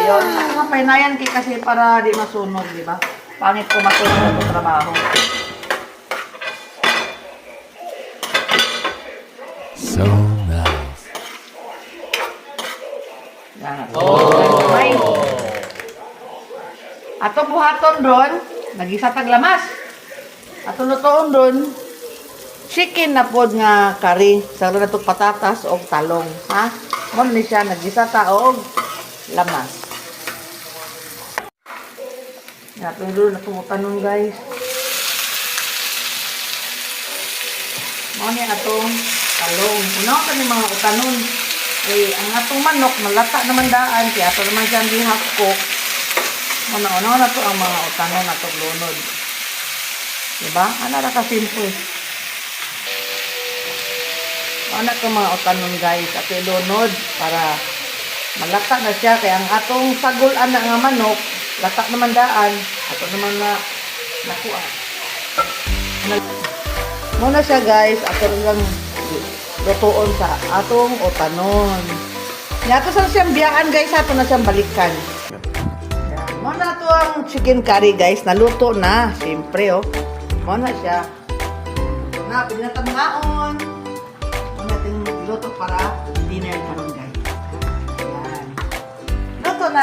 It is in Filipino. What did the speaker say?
yun. Napahinayan kasi para di masunog, di ba? Pangit ko masunog sa trabaho. So nice. Yan. Ato buhaton ron, nagisa taglamas. Ato lutoon ron, chicken na pod nga curry. Sa na to patatas o talong. Ha? Mo ni siya nagisa ta og lamas. Ato ron na utanon guys. Mo ni atong talong. Unaw ka ni mga utanon. Eh, ang atong manok, malata naman daan. Kaya ato naman siyang half cook. Ano na to ang mga utanon na itong lunod. Diba? Ano na ka-simple. Ano na itong mga utanon guys. At lunod para malata na siya. Kaya ang atong sagulan na nga manok, lata naman daan. Ato naman na nakuha. Muna siya guys. Ato lang lutuon sa atong utanon. Yato sa siyang biyaan guys. Ato na siyang balikan. Muna to ang chicken curry guys, naluto na, siyempre oh. Muna siya. Na, pwede na tamnaon. Muna natin luto para dinner naman guys. Ayan. Luto na.